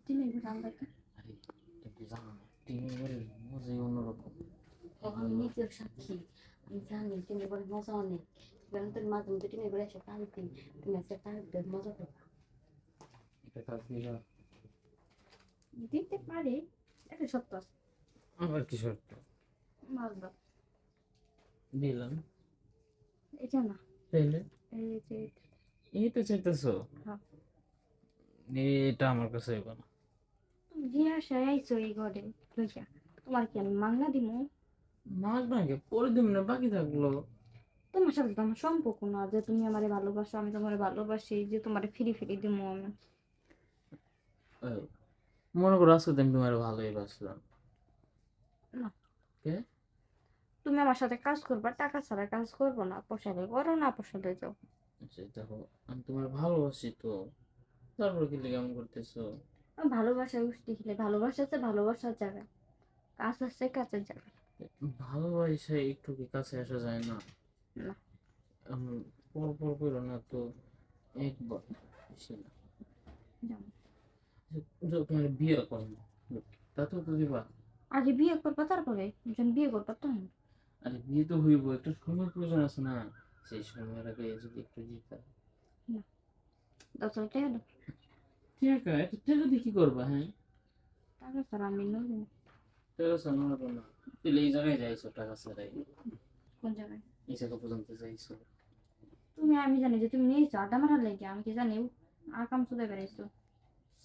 টিনের ঘর আমরা আরে তুমি জানো না টিনের ঘরের মজাই অন্যরকম। আমি নিজের সাক্ষী। আমি জানি টিনের ঘরে মজা অনেক। কারণ তোর মা তুমি তো টিনের ঘরে এসে কাঁদতি, তুমি আজকে কাঁদতে মজা করবা। এটা কাজ দিবা দিতে পারে, একটা সত্য আছে। আবার কি শর্ত মাছ দাও। দিলাম এটা না, তাইলে এই যে এটা। এইটা চাইতেছো? হ্যাঁ। এটা আমার কাছে হইব না। তুমি যে আশায় আইছো এই ঘরে লইয়া, তোমার কি আমি মাংনা দিমু? মাছ ভাঙে পরে দিম না, বাকি থাকলো। তোমার সাথে তো আমার সম্পর্ক না যে তুমি আমারে ভালোবাসো আমি তোমারে ভালোবাসি যে তোমারে ফিরি ফিরি দিমু আমি। এই, মনে করো আজকে তো আমি তোমার ভালোই বাসলাম। না, কে? তুমি আমার সাথে কাজ করবা, টাকা ছাড়া কাজ করবো না, পোষালে করো না পোষালে যাও। আচ্ছা দেখো, আমি তোমার ভালোবাসি তো, তারপরে কি লেগে এমন করতেছো? ভালোবাসা উষ্টি খেলে ভালোবাসা আছে ভালোবাসার জায়গায়, কাজ আছে কাজের জায়গায়। ভালোবাসা একটু কি কাছে আসা যায় না? না, পর পর করো না তো, একবার বেশি না। যাও। তোমার বিয়ে করবো, তা তো দিবা। আগে বিয়ে করবা তারপরে, যখন বিয়ে করবা তখন। আরে বিয়ে তো হইব, একটা সময় প্রয়োজন আছে না? সেই সময়ের আগে যদি একটু দিতা। না, 10 হাজার টাকা দাও। টাকা এত টাকা দিয়ে কি করবা? হ্যাঁ, টাকা ছাড়া আমি নই না। টাকা সামলাবো না। তাহলে এই জায়গায় যাইছো টাকা ছাড়াই? কোন জায়গায়? এই জায়গা পর্যন্ত যাইছো? তুমি, আমি জানি যে তুমি নিয়েছো আড্ডা মারার লেগে, আমি কি জানি আর কাম শুধু বেড়াইছো।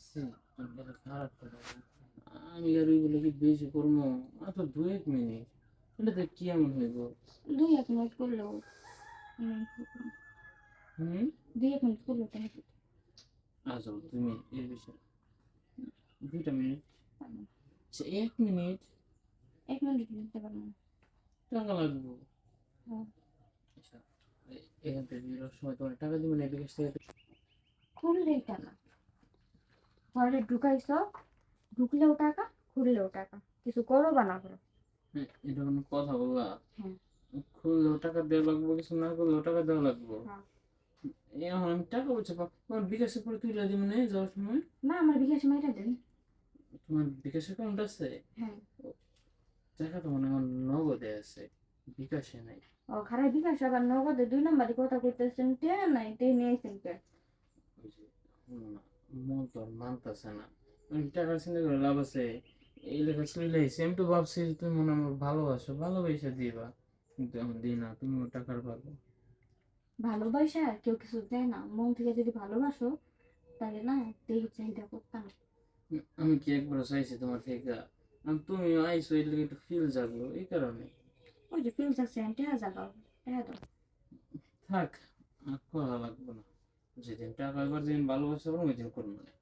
ছি, তুমি এটা খারাপ কথা বলো। আমি আর ওইগুলো কি বেশি করবো? মাত্র 2-1 মিনিট, এটাতে কি এমন হইব? 2-1 মিনিট করলেও হুম, 2-1 মিনিট করলেও কেন আসো তুমি এর বিষয়ে 2টা মিনিট, আচ্ছা 1 মিনিট 1 মিনিট দিতে পারবো না। টাকা লাগবে। হ্যাঁ। আচ্ছা, এখান থেকে বেরোর সময় তোমার টাকা দিব না, বিকাশ থেকে? খুললেই টাকা, ঘরে ঢুকাইছো, ঢুকলেও টাকা, খুললেও টাকা, কিছু করো বা না করো। হ্যাঁ, এটা কোনো কথা বললা? হ্যাঁ। খুললেও টাকা দেওয়া লাগবে, কিছু না করলেও টাকা দেওয়া লাগবে। হ্যাঁ। এখন আমি টাকা পয়সা তোমার বিকাশে করে তুলে দিব না যাওয়ার সময়? না, আমার বিকাশ মাইটা দেন। তোমার বিকাশ অ্যাকাউন্ট আছে? হ্যাঁ। টাকা তো মনে হয় নগদে আছে, বিকাশে নাই। ও খারাপ, বিকাশ আবার নগদে 2 নম্বরই কথা কইতেছেন, তে নাই তে নিয়েছেন কে? ওই যে, শোনো না, মন তো আর মানতেছে না। আমি টাকার চিন্তা করে লাভ আছে? এই লেখা চলে আইসি, আমি তো ভাবছি যে তুমি মনে হয় আমার ভালোবাসো, ভালোবেসে দিবা, কিন্তু এখন দিই না, তুমিও টাকার পাবো। ভালোবাসা আর কেউ কিছু দেয় না, মন থেকে যদি ভালোবাসো তাহলে না দেরি চাহিদা করতাম। আমি কি একবার চাইছি তোমার থেকে? তুমি আইসো, এর লেগে একটু ফিল জাগলো এই কারণে। ওই যে ফিল যাচ্ছে টেহা জাগাও, টেহা দাও। থাক, আর করা লাগবে না। যেদিন টাকা, এবার যেদিন ভালোবাসা করবো ওই দিন করবো না।